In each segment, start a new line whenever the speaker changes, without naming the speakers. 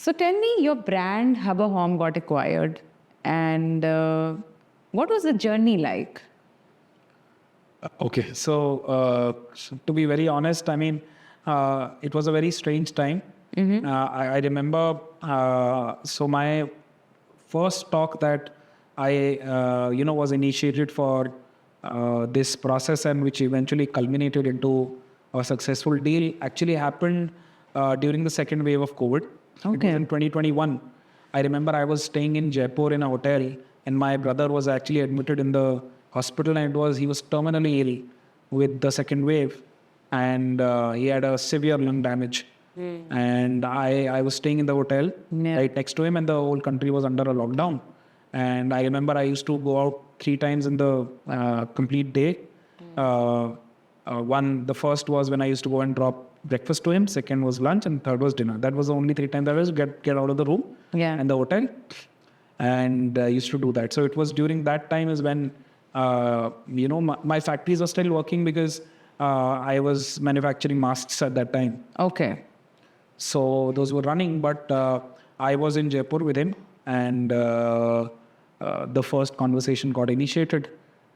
So tell me, your brand Hubberholme got acquired, and what was the journey like?
Okay, so to be very honest, I mean, it was a very strange time. I remember, so my first talk that I, was initiated for this process and which eventually culminated into a successful deal actually happened during the second wave of COVID. It was in 2021. I remember I was staying in Jaipur in a hotel, and my brother was actually admitted in the hospital, and he was terminally ill with the second wave, and he had a severe lung damage. And I was staying in the hotel right next to him, and the whole country was under a lockdown. And I remember I used to go out 3 times in the complete day. The first was when I used to go and drop breakfast to him. Second was lunch, and third was dinner. That was the only 3 times I was get out of the room and the hotel, and used to do that. So it was during that time is when my factories were still working because I was manufacturing masks at that time.
Okay.
So those were running, but I was in Jaipur with him, and the first conversation got initiated.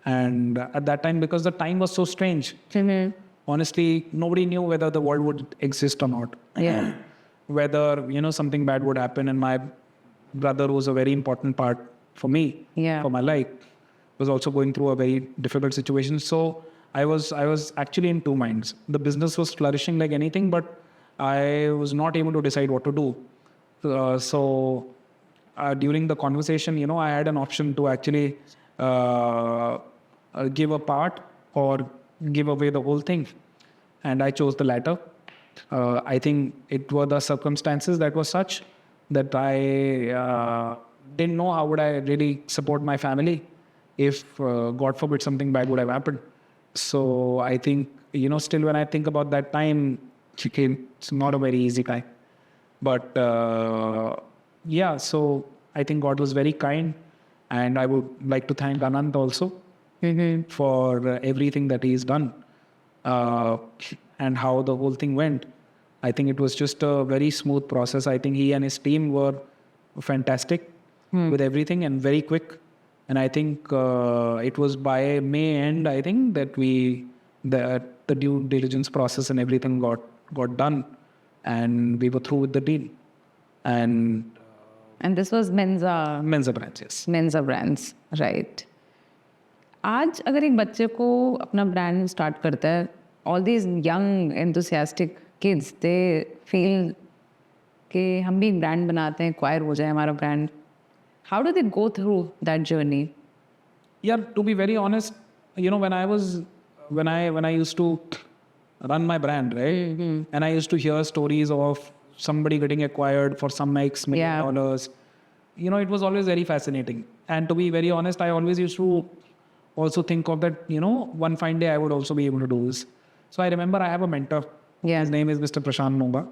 And at that time, because the time was so strange, honestly, nobody knew whether the world would exist or not.
Yeah.
Whether, something bad would happen. And my brother was a very important part for me, for my life, was also going through a very difficult situation. So I was actually in 2 minds. The business was flourishing like anything, but I was not able to decide what to do. So during the conversation, I had an option to actually give a part or give away the whole thing. And I chose the latter. I think it were the circumstances that were such that I didn't know how would I really support my family if, God forbid, something bad would have happened. So I think, still when I think about that time, it's not a very easy time. But so I think God was very kind. And I would like to thank Anant also for everything that he's done and how the whole thing went. I think it was just a very smooth process. I think he and his team were fantastic with everything and very quick. And I think it was by May end, I think, that the due diligence process and everything got done. And we were through with the deal. And
this was Mensa
Brands, yes.
Mensa Brands, right. आज अगर एक बच्चे को अपना brand start करता है, all these young enthusiastic kids, they feel कि हम भी ब्रांड बनाते हैं, acquire हो जाए हमारा brand. How do they go through that journey?
Yeah, to be very honest, when I used to run my brand, right, and I used to hear stories of somebody getting acquired for some X $million dollars, it was always very fascinating. And to be very honest, I always used to also think of that, one fine day I would also be able to do this. So I remember I have a mentor. His name is Mr. Prasoon Sureka.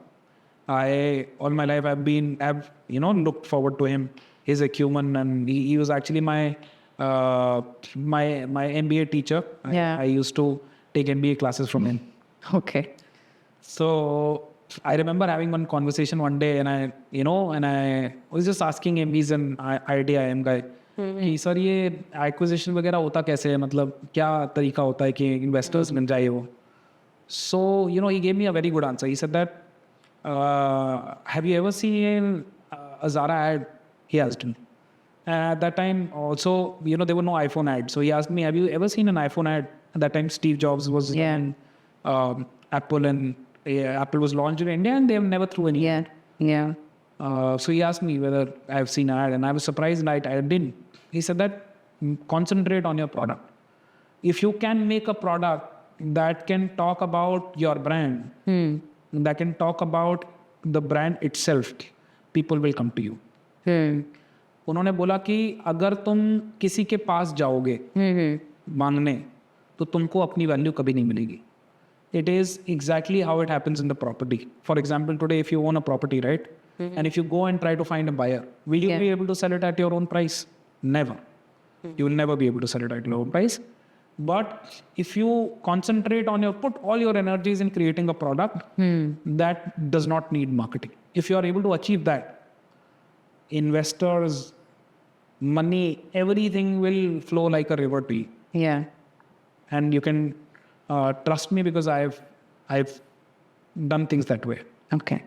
All my life I've looked forward to him. His acumen, and he was actually my MBA teacher. I used to take MBA classes from him.
Okay.
So I remember having one conversation one day, and I was just asking him, he's an IIM guy, कि sir ये acquisition वगैरह होता कैसे है, मतलब क्या तरीका होता है कि investors मिल जाए वो. So he gave me a very good answer. He said that, have you ever seen a Zara ad? He asked me. At that time also, there were no iPhone ads. So he asked me, have you ever seen an iPhone ad? At that time, Steve Jobs was in Apple, and Apple was launched in India, and they have never threw any. So he asked me whether I've seen an ad, and I was surprised, and I didn't. He said that concentrate on your product. If you can make a product that can talk about your brand, that can talk about the brand itself, people will come to you. उन्होंने बोला कि अगर तुम किसी के पास जाओगे मांगने, तो तुमको अपनी वैल्यू कभी नहीं मिलेगी. It is exactly how it happens in the property. For example, today if you own a property, right? And if you go and try to find a buyer, will you be able to sell it at your own price? Never. You will never be able to sell it at your own price. But if you concentrate on put all your energies in creating a product that does not need marketing. If you are able to achieve that, investors, money, everything will flow like a river to you.
Yeah.
And you can trust me because I've done things that way.
Okay.